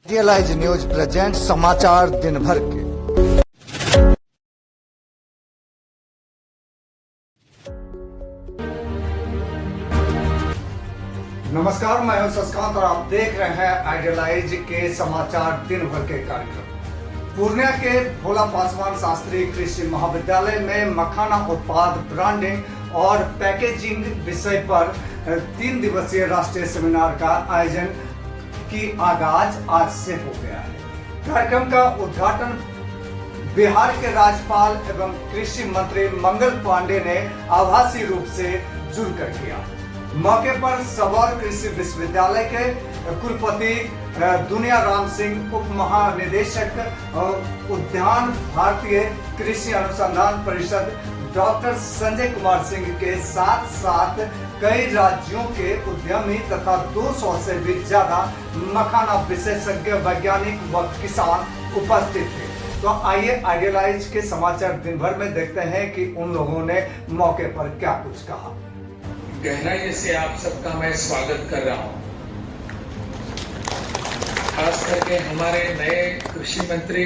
Realise news present समाचार दिन भर के। नमस्कार, मैं हूं शशिकांत और आप देख रहे हैं आइडियलाइज के समाचार दिन भर के कार्यक्रम। पूर्णिया के भोला पासवान शास्त्री कृषि महाविद्यालय में मखाना उत्पाद ब्रांडिंग और पैकेजिंग विषय पर 3 दिवसीय राष्ट्रीय सेमिनार का आयोजन की आगाज आज से हो गया है। कार्यक्रम का उद्घाटन बिहार के राज्यपाल एवं कृषि मंत्री मंगल पांडे ने आभासी रूप से जुड़कर किया। मौके पर सबौर कृषि विश्वविद्यालय के कुलपति दुनिया राम सिंह, उप महानिदेशक उद्यान भारतीय कृषि अनुसंधान परिषद डॉक्टर संजय कुमार सिंह के साथ साथ कई राज्यों के उद्यमी तथा 200 से भी ज्यादा मखाना विशेषज्ञ, वैज्ञानिक व किसान उपस्थित थे। तो आइए आइडियलाइज के समाचार दिन भर में देखते हैं कि उन लोगों ने मौके पर क्या कुछ कहा। गहराई से आप सबका मैं स्वागत कर रहा हूं। खास करके हमारे नए कृषि मंत्री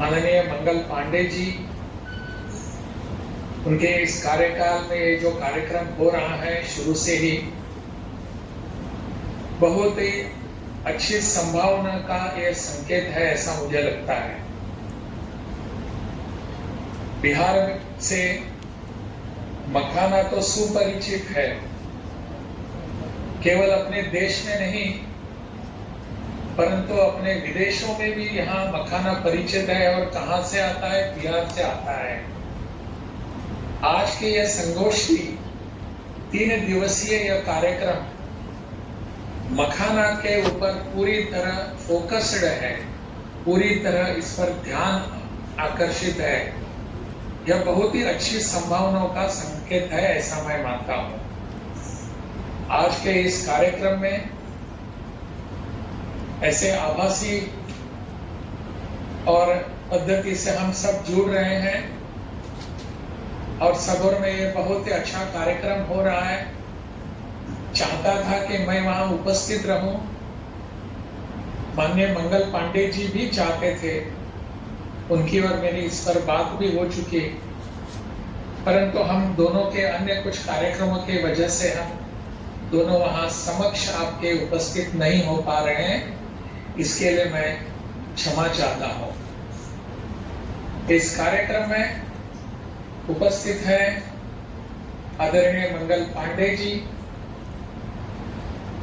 माननीय मंगल पांडे जी, उनके इस कार्यकाल में ये जो कार्यक्रम हो रहा है शुरू से ही बहुत ही अच्छी संभावना का ये संकेत है, ऐसा मुझे लगता है। बिहार से मखाना तो सुपरिचित है, केवल अपने देश में नहीं परंतु अपने विदेशों में भी यहाँ मखाना परिचित है। और कहां से आता है? बिहार से आता है। आज की यह संगोष्ठी 3 दिवसीय यह कार्यक्रम मखाना के ऊपर पूरी तरह फोकस्ड है, पूरी तरह इस पर ध्यान आकर्षित है। यह बहुत ही अच्छी संभावनाओं का संकेत है, ऐसा मैं मानता हूं। आज के इस कार्यक्रम में ऐसे आभासी और पद्धति से हम सब जुड़ रहे हैं और सबोर में ये बहुत ही अच्छा कार्यक्रम हो रहा है। चाहता था कि मैं वहां उपस्थित रहूं, माननीय मंगल पांडे जी भी चाहते थे, उनकी और मेरी इस पर बात भी हो चुकी, परंतु हम दोनों के अन्य कुछ कार्यक्रमों की वजह से हम दोनों वहां समक्ष आपके उपस्थित नहीं हो पा रहे हैं। इसके लिए मैं क्षमा चाहता हूं। इस कार्यक्रम में उपस्थित है आदरणीय मंगल पांडे जी,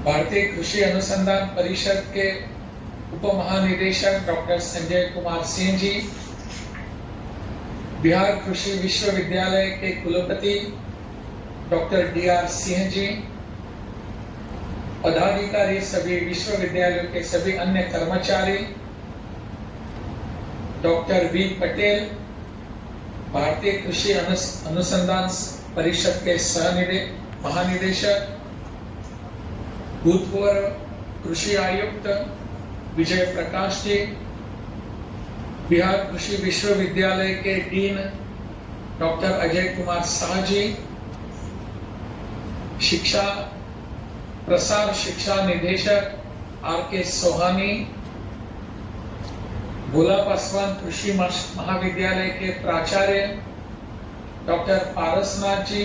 भारतीय कृषि अनुसंधान परिषद के उप महानिदेशक डॉक्टर संजय कुमार सिंह जी, बिहार कृषि विश्वविद्यालय के कुलपति डॉक्टर DR सिंह जी, पदाधिकारी, सभी विश्वविद्यालयों के सभी अन्य कर्मचारी, डॉक्टर V पटेल, भारतीय कृषि अनुसंधान परिषद के महानिदेशक, भूतपूर्व कृषि आयुक्त विजय प्रकाश जी, बिहार कृषि विश्वविद्यालय के डीन डॉक्टर अजय कुमार शाह जी, प्रसार शिक्षा निदेशक RK सोहानी, भोला पासवान कृषि महाविद्यालय के प्राचार्य डॉक्टर पारसनाथ जी,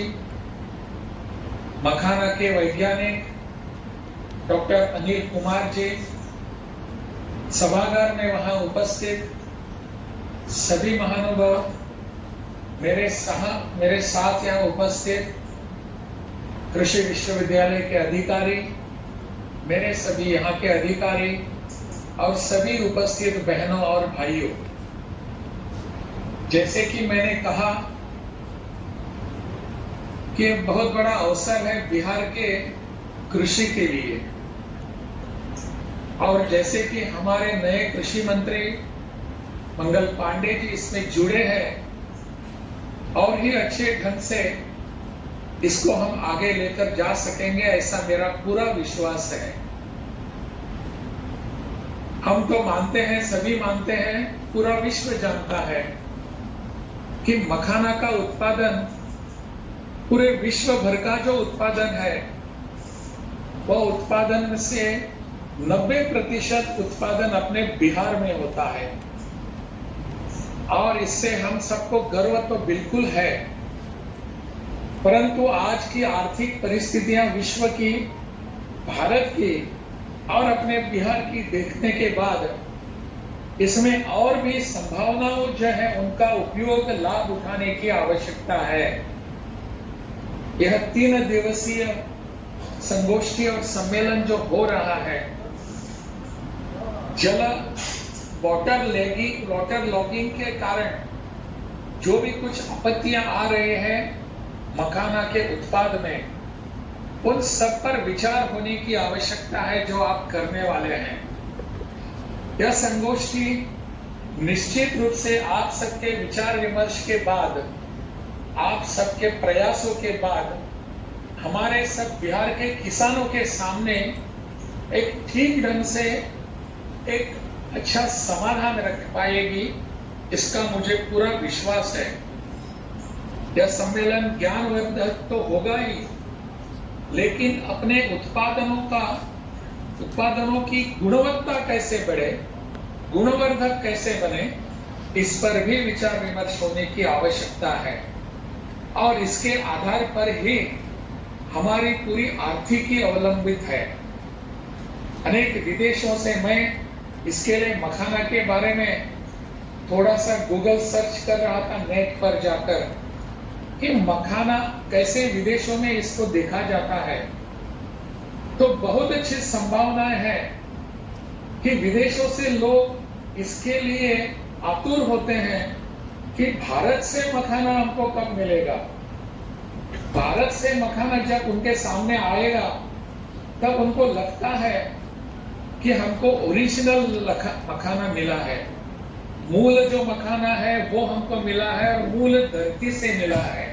मखाना के वैज्ञानिक डॉक्टर अनिल कुमार जी, सभागार में वहां उपस्थित सभी महानुभाव, मेरे साथ यहाँ उपस्थित कृषि विश्वविद्यालय के अधिकारी, मेरे सभी यहाँ के अधिकारी और सभी उपस्थित बहनों और भाइयों, जैसे कि मैंने कहा कि बहुत बड़ा अवसर है बिहार के कृषि के लिए। और जैसे कि हमारे नए कृषि मंत्री मंगल पांडे जी इसमें जुड़े हैं और ही अच्छे ढंग से इसको हम आगे लेकर जा सकेंगे, ऐसा मेरा पूरा विश्वास है। हम तो मानते हैं, सभी मानते हैं, पूरा विश्व जानता है कि मखाना का उत्पादन पूरे विश्व भर का जो उत्पादन है, वह उत्पादन से 90% उत्पादन अपने बिहार में होता है और इससे हम सबको गर्व तो बिल्कुल है, परंतु आज की आर्थिक परिस्थितियां विश्व की, भारत की और अपने बिहार की देखने के बाद इसमें और भी संभावनाओं जो है उनका उपयोग, लाभ उठाने की आवश्यकता है। यह 3 दिवसीय संगोष्ठी और सम्मेलन जो हो रहा है, वाटर लॉगिंग के कारण जो भी कुछ आपत्तियां आ रहे हैं मखाना के उत्पाद में, उन सब पर विचार होने की आवश्यकता है जो आप करने वाले हैं। यह संगोष्ठी निश्चित रूप से आप सबके विचार विमर्श के बाद, आप सबके प्रयासों के बाद हमारे सब बिहार के किसानों के सामने एक ठीक ढंग से एक अच्छा समाधान रख पाएगी, इसका मुझे पूरा विश्वास है। यह सम्मेलन ज्ञानवर्धक तो होगा ही, लेकिन अपने उत्पादनों की गुणवत्ता कैसे बढ़े, गुणवर्धक कैसे बने, इस पर भी विचार विमर्श होने की आवश्यकता है। और इसके आधार पर ही हमारी पूरी आर्थिकी अवलंबित है। अनेक विदेशों से मैं इसके लिए मखाना के बारे में थोड़ा सा गूगल सर्च कर रहा था नेट पर जाकर कि मखाना कैसे विदेशों में इसको देखा जाता है, तो बहुत अच्छी संभावनाएं हैं कि विदेशों से लोग इसके लिए आतुर होते हैं कि भारत से मखाना हमको कब मिलेगा। भारत से मखाना जब उनके सामने आएगा तब उनको लगता है कि हमको ओरिजिनल मखाना मिला है, मूल जो मखाना है वो हमको मिला है और मूल धरती से मिला है।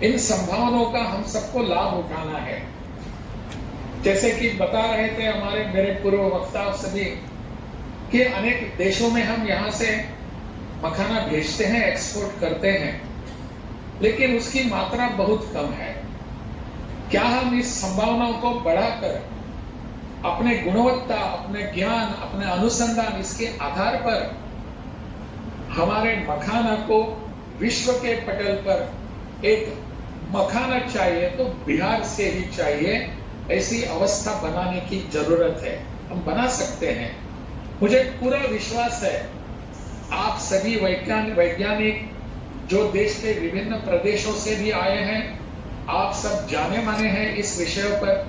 इन संभावनाओं का हम सबको लाभ उठाना है। जैसे कि बता रहे थे हमारे मेरे पूर्व वक्ता सभी कि अनेक देशों में हम यहाँ से मखाना भेजते हैं, एक्सपोर्ट करते हैं, लेकिन उसकी मात्रा बहुत कम है। क्या हम इस संभावनाओं को बढ़ाकर अपने गुणवत्ता, अपने ज्ञान, अपने अनुसंधान, इसके आधार पर हमारे मखाना को विश्व के पटल पर एक मखाना चाहिए तो बिहार से ही चाहिए, ऐसी अवस्था बनाने की जरूरत है। हम बना सकते हैं, मुझे पूरा विश्वास है। आप सभी वैज्ञानिक जो देश के विभिन्न प्रदेशों से भी आए हैं, आप सब जाने माने हैं इस विषयों पर।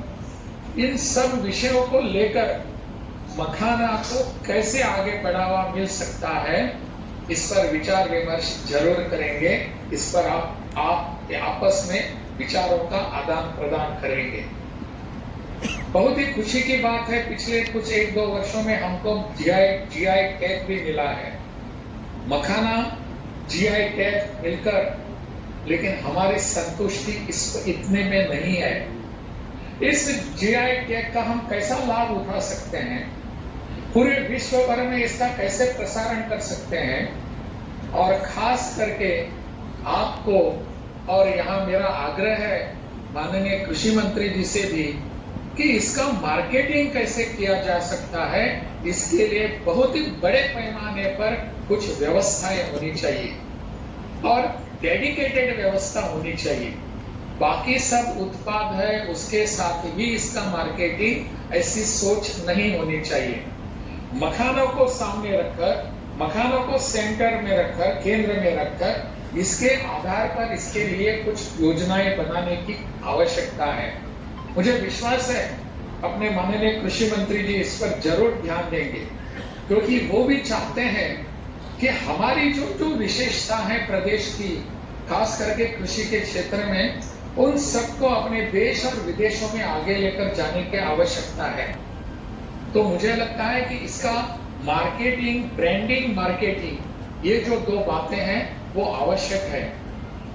इन सब विषयों को लेकर मखाना को कैसे आगे बढ़ावा मिल सकता है, इस पर विचार विमर्श जरूर करेंगे। इस पर आप आपस में विचारों का आदान प्रदान करेंगे। बहुत ही खुशी की बात है, पिछले कुछ 1-2 वर्षों में हमको जीआई टैग भी मिला है। मखाना जीआई टैग मिलकर, लेकिन हमारी संतुष्टि इतने में नहीं है। इस जीआई टैग का हम कैसा लाभ उठा सकते हैं, पूरे विश्व भर में इसका कैसे प्रसारण कर सकते हैं, और खास करके आपको, और यहाँ मेरा आग्रह है माननीय कृषि मंत्री जी से भी, कि इसका मार्केटिंग कैसे किया जा सकता है, इसके लिए बहुत ही बड़े पैमाने पर कुछ व्यवस्थाएं होनी चाहिए और डेडिकेटेड व्यवस्था होनी चाहिए। बाकी सब उत्पाद है उसके साथ ही इसका मार्केटिंग, ऐसी सोच नहीं होनी चाहिए। मखानों को सामने रखकर, मखानों को सेंटर में रखकर, केंद्र में रखकर, इसके आधार पर इसके लिए कुछ योजनाएं बनाने की आवश्यकता है। मुझे विश्वास है अपने माननीय कृषि मंत्री जी इस पर जरूर ध्यान देंगे, क्योंकि वो भी चाहते हैं कि हमारी जो विशेषता है प्रदेश की, खास करके कृषि के क्षेत्र में, उन सबको अपने देश और विदेशों में आगे लेकर जाने की आवश्यकता है। तो मुझे लगता है कि इसका मार्केटिंग, ब्रांडिंग, मार्केटिंग, ये जो 2 बातें हैं वो आवश्यक है।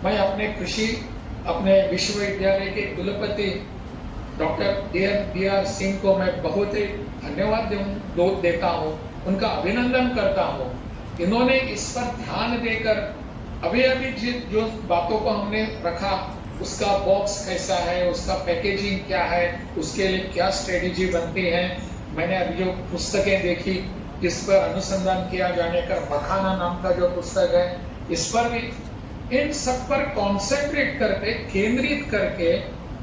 मैं अपने विश्वविद्यालय के कुलपति डॉक्टर DR सिंह को मैं बहुत ही धन्यवाद देता हूँ, उनका अभिनंदन करता हूँ। इन्होंने इस पर ध्यान देकर अभी जो बातों को हमने रखा, उसका बॉक्स कैसा है, उसका पैकेजिंग क्या है, उसके लिए क्या स्ट्रेटेजी बनती है, मैंने अभी जो पुस्तकें देखी, इस पर अनुसंधान किया जाने का मखाना नाम का जो पुस्तक है, इस पर भी इन सब पर कॉन्सेंट्रेट करके, केंद्रित करके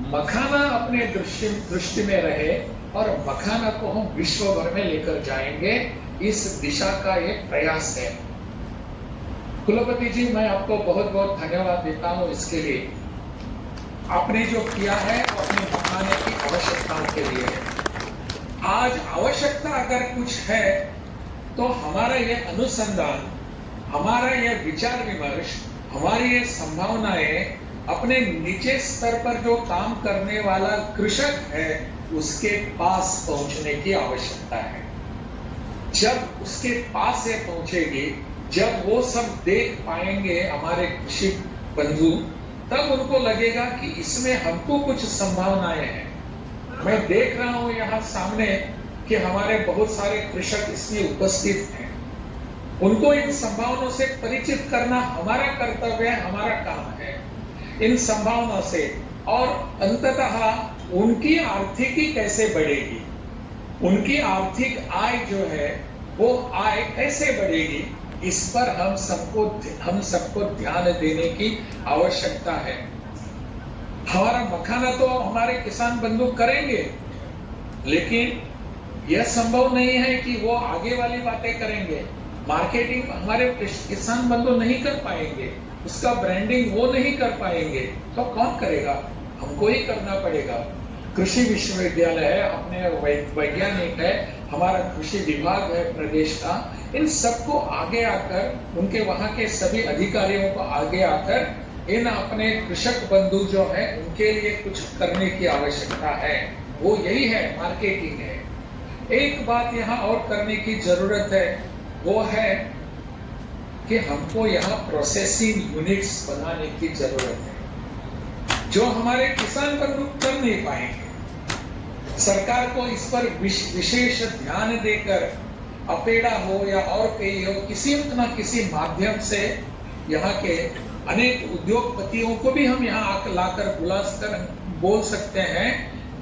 मखाना अपने दृष्टि में रहे और मखाना को हम विश्व भर में लेकर जाएंगे, इस दिशा का एक प्रयास है। कुलपति जी, मैं आपको बहुत बहुत धन्यवाद देता हूं इसके लिए। आपने जो किया है वो अपने मखाने की आवश्यकताओं के लिए है। आज आवश्यकता अगर कुछ है तो हमारा ये अनुसंधान, हमारा ये विचार विमर्श, हमारी ये संभावनाएं अपने नीचे स्तर पर जो काम करने वाला कृषक है उसके पास पहुंचने की आवश्यकता है। जब उसके पास ये पहुंचेगी, जब वो सब देख पाएंगे हमारे कृषि बंधु, तब उनको लगेगा कि इसमें हमको कुछ संभावनाएं हैं। मैं देख रहा हूं यहाँ सामने कि हमारे बहुत सारे कृषक इसमें उपस्थित हैं। उनको इन संभावनाओं से परिचित करना हमारा कर्तव्य है, हमारा काम है, इन संभावनाओं से। और अंततः उनकी आर्थिकी कैसे बढ़ेगी, उनकी आर्थिक आय जो है वो आय कैसे बढ़ेगी, इस पर हम सबको ध्यान देने की आवश्यकता है। हमारा मखाना तो हमारे किसान बंधु करेंगे, लेकिन यह संभव नहीं है कि वो आगे वाली बातें करेंगे। मार्केटिंग हमारे किसान बंधु नहीं कर पाएंगे, उसका ब्रांडिंग वो नहीं कर पाएंगे, तो कौन करेगा? हमको ही करना पड़ेगा। कृषि विश्वविद्यालय है, अपने वैज्ञानिक है, हमारा कृषि विभाग है प्रदेश का, इन सबको आगे आकर, उनके वहां के सभी अधिकारियों को आगे आकर इन अपने कृषक बंधु जो है उनके लिए कुछ करने की आवश्यकता है। वो यही है, मार्केटिंग है। एक बात यहाँ और करने की जरूरत है, वो है कि हमको यहाँ प्रोसेसिंग यूनिट्स बनाने की जरूरत है, जो हमारे किसान बंधु कर नहीं पाएंगे। सरकार को इस पर विशेष ध्यान देकर अपेड़ा हो या और कहीं हो, किसी न किसी माध्यम से यहाँ के अनेक उद्योगपतियों को भी हम यहाँ लाकर बुलाकर बोल सकते हैं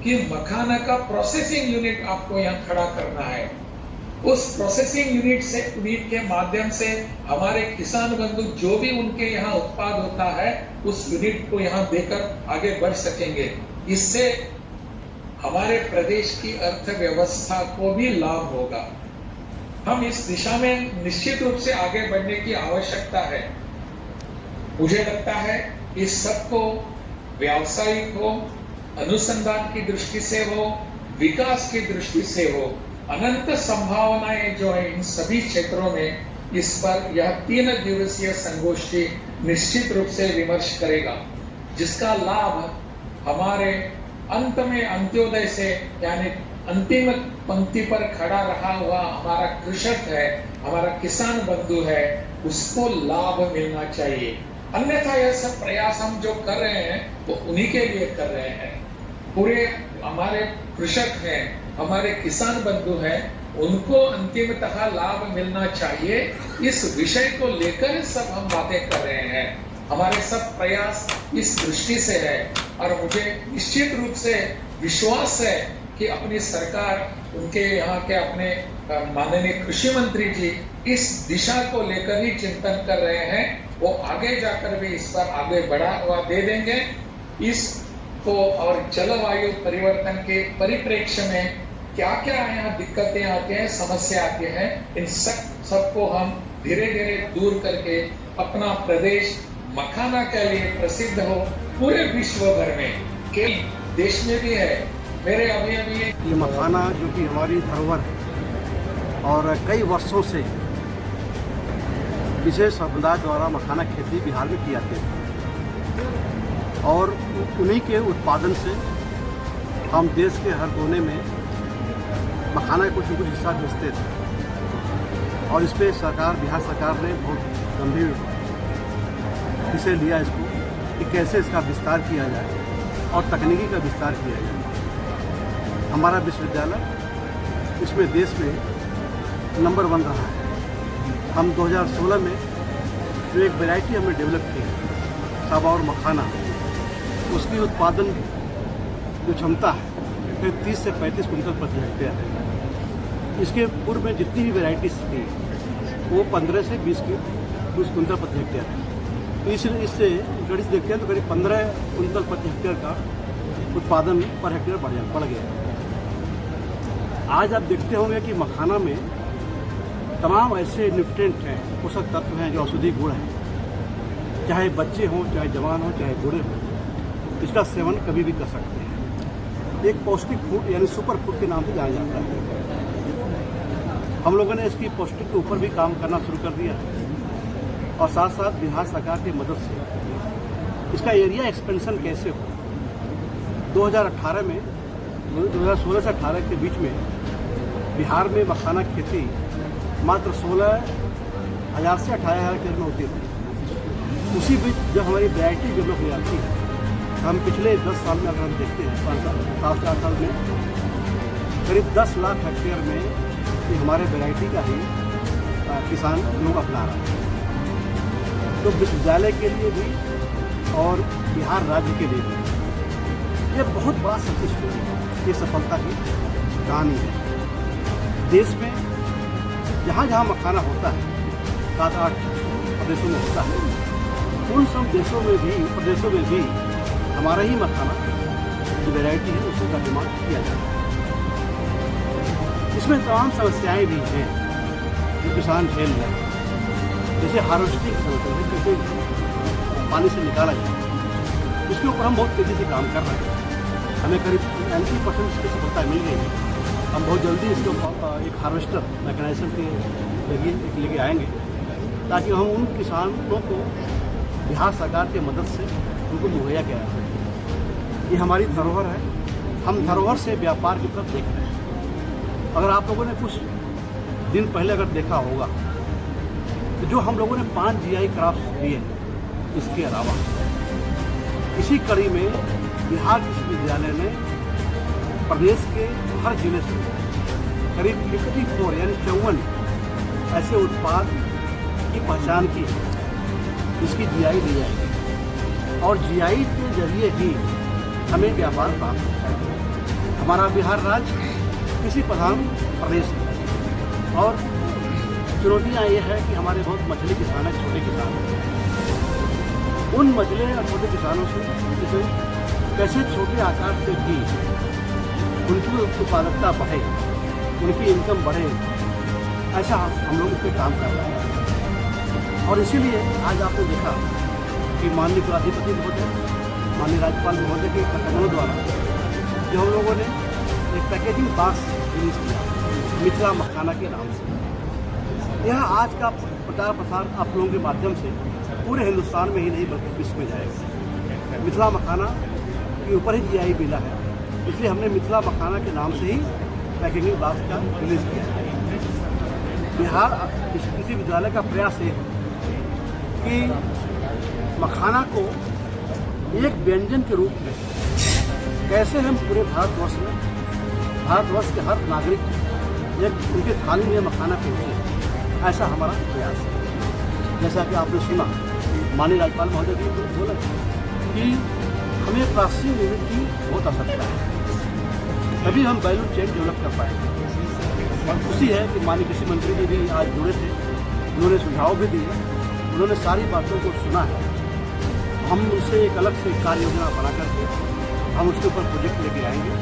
कि मखाना का प्रोसेसिंग यूनिट आपको यहाँ खड़ा करना है। उस प्रोसेसिंग यूनिट के माध्यम से हमारे किसान बंधु जो भी उनके यहाँ उत्पाद होता है उस यूनिट को यहाँ देकर आगे बढ़ सकेंगे। इससे हमारे प्रदेश की अर्थव्यवस्था को भी लाभ होगा। हम इस दिशा में निश्चित रूप से आगे बढ़ने की आवश्यकता है। मुझे लगता है इस सबको व्यावसायिक हो, अनुसंधान की दृष्टि से हो, विकास की दृष्टि से हो, अनंत संभावनाएं जो है इन सभी क्षेत्रों में, इस पर यह 3 दिवसीय संगोष्ठी निश्चित रूप से विमर्श करेगा, जिसका लाभ हमारे अंत में अंत्योदय से, यानी अंतिम पंक्ति पर खड़ा रहा हुआ हमारा कृषक है, हमारा किसान बंधु है, उसको लाभ मिलना चाहिए। अन्यथा यह सब प्रयास हम जो कर रहे हैं वो उन्हीं के लिए कर रहे हैं। पूरे हमारे कृषक हैं, हमारे किसान बंधु हैं, उनको अंतिमतः लाभ मिलना चाहिए। इस विषय को लेकर सब हम बातें कर रहे हैं। हमारे सब प्रयास इस दृष्टि से है और मुझे निश्चित रूप से विश्वास है कि अपनी सरकार, उनके यहाँ के अपने माननीय कृषि मंत्री जी इस दिशा को लेकर ही चिंतन कर रहे हैं। वो आगे जाकर भी इस पर आगे बढ़ावा दे देंगे। इसको और जलवायु परिवर्तन के परिप्रेक्ष्य में क्या क्या यहाँ दिक्कतें आती हैं, समस्या आती हैं, इन सबको हम धीरे धीरे दूर करके अपना प्रदेश मखाना के लिए प्रसिद्ध हो, पूरे विश्व भर में, के देश में भी है। मेरे अभी ये मखाना जो कि हमारी धरोहर है और कई वर्षों से विशेष समुदाय द्वारा मखाना खेती बिहार में की जाती है और उन्हीं के उत्पादन से हम देश के हर कोने में मखाना का कुछ न कुछ हिस्सा बेचते थे और इस पर बिहार सरकार ने बहुत गंभीर विषय लिया इसको कि कैसे इसका विस्तार किया जाए और तकनीकी का विस्तार किया जाए। हमारा विश्वविद्यालय इसमें देश में नंबर 1 रहा है। हम 2016 में जो एक वैरायटी हमने डेवलप की है सावा और मखाना, उसकी उत्पादन जो क्षमता है फिर 30 से 35 कुंटल प्रति हेक्टेयर है। इसके पूर्व में जितनी भी वेराइटीज थी वो 15 से 20 कुंतल प्रति हेक्टेयर है। इससे गणित देखते हैं तो करीब 15 कुंतल प्रति हेक्टेयर का उत्पादन पर हेक्टेयर बढ़ गया। आज आप देखते होंगे कि मखाना में तमाम ऐसे न्यूट्रिएंट हैं, पोषक तत्व हैं जो औषधि गुण हैं, चाहे बच्चे हों, चाहे जवान हों, चाहे बूढ़े हों, इसका सेवन कभी भी कर सकते हैं। एक पौष्टिक फूड यानी सुपर फूड के नाम से जाना जाता है। हम लोगों ने इसकी पौष्टिक के ऊपर भी काम करना शुरू कर दिया है और साथ साथ बिहार सरकार की मदद से इसका एरिया एक्सपेंशन कैसे हो। 2018 में 2016 से 18 के बीच में बिहार में मखाना खेती मात्र 16,000 से 18,000 हेक्टेयर में होती थी। उसी बीच जब हमारी वैरायटी डेवलप हो जाती है, हम पिछले 10 साल में अगर हम देखते हैं 7 साल में करीब 10 लाख हेक्टेयर में ये हमारे वैरायटी का ही किसान लोग अपना रहे हैं। तो विश्वविद्यालय के लिए भी और बिहार राज्य के लिए भी ये बहुत बड़ा सक्सेस स्टोरी है, ये सफलता की कहानी है। देश में जहाँ जहाँ मखाना होता है 7-8 प्रदेशों में होता है, उन सब प्रदेशों में भी हमारा ही मखाना जो वैरायटी है उसी का डिमांड किया जाता है। इसमें तमाम समस्याएं भी हैं जो किसान झेल रहे हैं, जैसे हार्वेस्टिंग की समस्या है, कैसे पानी से निकाला जाए, इसके ऊपर हम बहुत तेज़ी से काम कर रहे हैं। हमें करीब 90% इसकी सफलता मिल गई है। हम बहुत जल्दी इसको एक हार्वेस्टर मैकेनाइज्म के लेके आएंगे ताकि हम उन किसानों को बिहार सरकार की मदद से उनको मुहैया किया जा सके। ये हमारी धरोहर है, हम धरोहर से व्यापार की तरफ देख रहे हैं। अगर आप लोगों ने कुछ दिन पहले अगर देखा होगा तो जो हम लोगों ने 5 GI क्रॉप्स दिए हैं, इसके अलावा इसी कड़ी में बिहार विश्वविद्यालय ने प्रदेश के हर जिले से करीब 54 यानी 54 ऐसे उत्पाद की पहचान की है जिसकी GI दी जाएगी और GI के जरिए ही हमें व्यापार प्राप्त होता है। हमारा बिहार राज्य कृषि प्रधान प्रदेश है और चुनौतियाँ ये है कि हमारे बहुत मछली किसान हैं, छोटे किसान हैं। उन मछली और छोटे किसानों से कैसे छोटे आकार से भी उनकी उत्पादकता बढ़े, उनकी इनकम बढ़े, ऐसा हम लोग इस पर काम कर रहे हैं। और इसीलिए आज आपने देखा कि माननीय कुलाधिपति महोदय, माननीय राज्यपाल महोदय के कदमों द्वारा जो हम लोगों ने एक पैकेजिंग बॉक्स रिलीज किया मिथिला मखाना के नाम से। यह आज का प्रचार प्रसार आप लोगों के माध्यम से पूरे हिंदुस्तान में ही नहीं बल्कि विश्व में जाएगा। मिथिला मखाना के ऊपर ही GI मिला है, इसलिए हमने मिथिला मखाना के नाम से ही पैकेजिंग बॉक्स का रिलीज किया है। बिहार कृषि विद्यालय का प्रयास ये है कि मखाना को एक व्यंजन के रूप में कैसे हम पूरे भारतवर्ष के हर नागरिक एक उनके थाली में मखाना पहुँचे, ऐसा हमारा प्रयास है। जैसा कि आपने सुना माननीय राज्यपाल महोदय जी ने बोला कि हमें प्रोसेसिंग यूनिट की बहुत आवश्यकता है, तभी हम वैल्यू चेन डेवलप कर पाएंगे। और खुशी है कि माननीय कृषि मंत्री जी भी आज जुड़े थे, उन्होंने सुझाव भी दिए, उन्होंने सारी बातों को सुना है। हम उससे एक अलग से कार्य योजना बना करके हम उसके ऊपर प्रोजेक्ट लेके आएंगे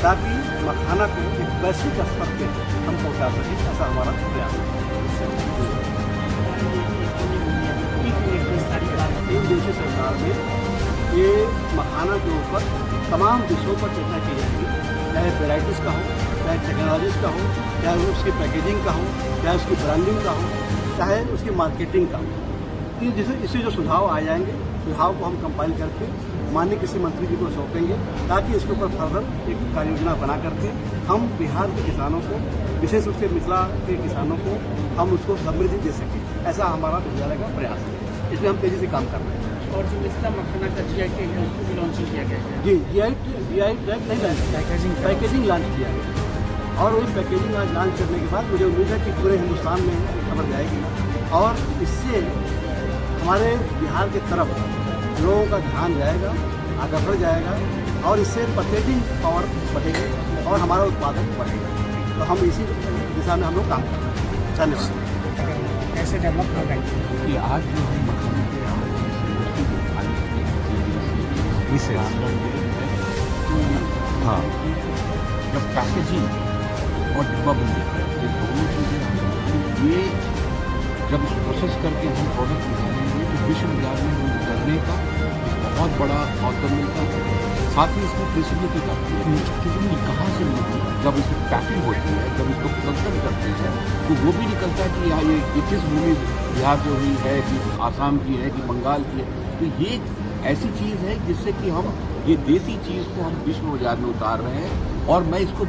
ताकि मखाना को एक वैश्विक स्तर पर हम पहुँचा सकें, ऐसा हमारा प्रयास है। देशी सरकार में ये मखाना के ऊपर तमाम विषयों पर चर्चा की जाएगी, चाहे वेराइटीज़ का हो, चाहे टेक्नोलॉजीज़ का हो, चाहे उसकी पैकेजिंग का हो, चाहे उसकी ब्रांडिंग का हो, चाहे उसकी मार्केटिंग का हो। इससे जो सुझाव आ जाएंगे, सुझाव को हम कंपाइल करके माननीय कृषि मंत्री जी को सौंपेंगे ताकि इसके ऊपर फर्दर एक कार्य योजना बना करके हम बिहार के किसानों को, विशेष रूप से मिथिला के किसानों को हम उसको समृद्धि दे सकें, ऐसा हमारा विद्यालय का प्रयास है। इसलिए हम तेज़ी से काम कर रहे हैं। और जो मिथिला मखाना का GI टैग है उसको भी लॉन्चिंग किया गया है। जी, GI टैग नहीं लॉन्च, पैकेजिंग लॉन्च किया गया और वही पैकेजिंग आज लॉन्च करने के बाद मुझे उम्मीद है कि पूरे हिंदुस्तान में खबर जाएगी और इससे हमारे बिहार की तरफ लोगों का ध्यान जाएगा, आकर्षण जाएगा और इससे पैकेजिंग पावर बढ़ेगी और हमारा उत्पादन बढ़ेगा। तो हम इसी दिशा में हम लोग काम कर रहे हैं। धन्यवाद। कैसे डेवलप हो रहा है? कि आज जो हम मखाने के हाँ, जब पैकेजिंग और डिब्बाबंदी ये दोनों चीज़ें ये जब इसको प्रोसेस करके हम प्रोडक्ट निकालेंगे तो विश्व बाजार में उतरने का बहुत बड़ा अवसर मिलता है। साथ ही इसमें ट्रेसिबिलिटी का कि कहाँ से मिलती है। जब इसकी पैकिंग होती है, जब इसको प्रसंस्करण करते हैं तो वो भी निकलता है कि यहाँ ये किस भूमि बिहार से हुई है, कि आसाम की है, कि बंगाल की है। तो ये ऐसी चीज़ है जिससे कि हम ये देसी चीज़ को हम विश्व बाजार में उतार रहे हैं और मैं इसको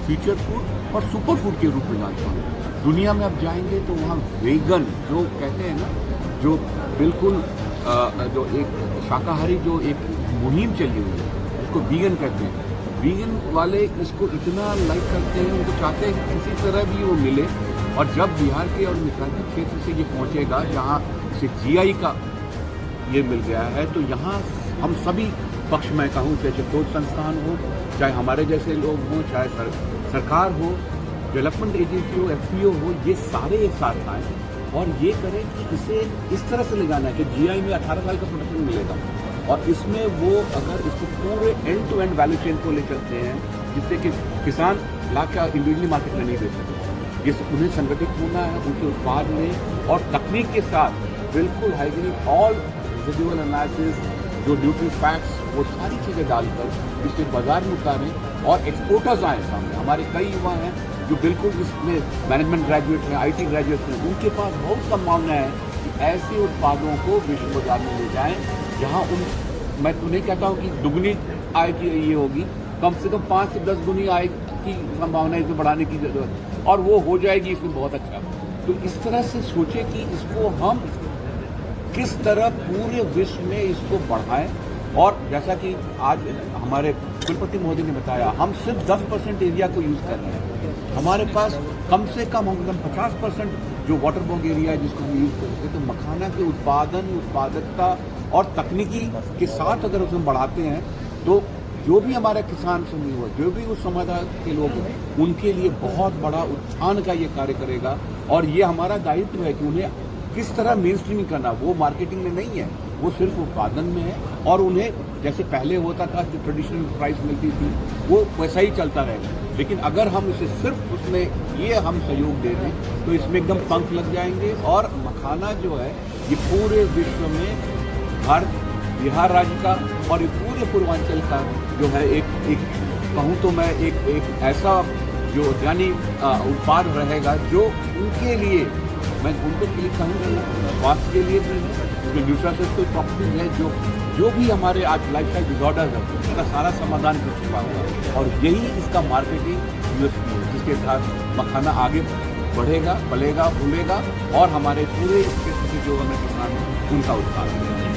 फ्यूचर फूड और सुपर फूड के रूप में जानता हूँ। दुनिया में अब जाएंगे तो वहाँ वेगन जो कहते हैं ना, जो बिल्कुल जो एक शाकाहारी जो एक मुहिम चली हुई है उसको वीगन कहते हैं। वीगन वाले इसको इतना लाइक करते हैं, उनको चाहते हैं कि किसी तरह भी वो मिले। और जब बिहार के और मिथिलांचल क्षेत्र से ये पहुँचेगा जहाँ से GI का ये मिल गया है तो यहाँ हम सभी पक्ष में कहूँ, चाहे शोध संस्थान हो, चाहे हमारे जैसे लोग हों, चाहे सरकार हो, डेवलपमेंट एजेंसी हो, FPO हो, ये सारे एक साथ आए और ये करें कि इसे इस तरह से ले जाना है कि GI में 18 साल का प्रोटेक्शन मिलेगा और इसमें वो अगर इसको पूरे end to end value chain को ले चलते हैं जिससे कि किसान लाके इंडिविजुअली मार्केट में नहीं बेच सकते। ये उन्हें संगठित होना है, उनके उत्पाद में और तकनीक के साथ बिल्कुल हाइजीनिक ऑल रेसिडुअल एनालिसिस जो न्यूट्री फैक्ट्स वो सारी चीज़ें डालकर इसे बाजार में उतारें और एक्सपोर्टर्स आए सामने। हमारे कई युवा हैं जो बिल्कुल इसमें मैनेजमेंट ग्रेजुएट हैं, IT ग्रेजुएट हैं, उनके पास बहुत संभावना है कि ऐसे उत्पादों को विश्व बाजार में ले जाएं जहां मैं तो नहीं कहता हूं कि दुगनी आय की ये होगी, कम से कम 5 से 10 गुनी आय की संभावना इसमें बढ़ाने की जरूरत और वो हो जाएगी इसमें बहुत अच्छा। तो इस तरह से सोचे कि इसको हम किस तरह पूरे विश्व में इसको बढ़ाएं। और जैसा कि आज हमारे कुलपति महोदय ने बताया, हम सिर्फ 10% एरिया को यूज़ कर रहे हैं। हमारे पास कम से कम 50% जो वाटर बॉग एरिया है जिसको हम यूज़ करते हैं। तो मखाना के उत्पादन, उत्पादकता और तकनीकी के साथ अगर उसमें बढ़ाते हैं तो जो भी हमारे किसान समूह हो, जो भी उस समुदाय के लोग हैं, उनके लिए बहुत बड़ा उत्थान का ये कार्य करेगा। और ये हमारा दायित्व है कि उन्हें किस तरह मेन स्ट्रीमिंग करना। वो मार्केटिंग में नहीं है, वो सिर्फ उत्पादन में है और उन्हें जैसे पहले होता था जो ट्रेडिशनल प्राइस मिलती थी वो वैसा ही चलता रहेगा। लेकिन अगर हम इसे सिर्फ उसमें ये हम सहयोग दे दें तो इसमें एकदम पंख लग जाएंगे और मखाना जो है ये पूरे विश्व में भारत, बिहार राज्य का और ये पूरे पूर्वांचल का जो है एक कहूँ तो मैं एक ऐसा जो यानी उत्पाद रहेगा जो उनके लिए, मैं उनको के लिए कहूँगा स्वास्थ्य के लिए भी है, जो न्यूट्रिशनल प्रॉपर्टीज है, जो भी हमारे आज लाइफस्टाइल डिसऑर्डर्स है उसका सारा समाधान कर चुका हुआ और यही इसका मार्केटिंग USP है जिसके साथ मखाना आगे बढ़ेगा, फलेगा, फूलेगा और हमारे पूरे क्षेत्र के जो हमें किसान हैं उनका उत्पादन है।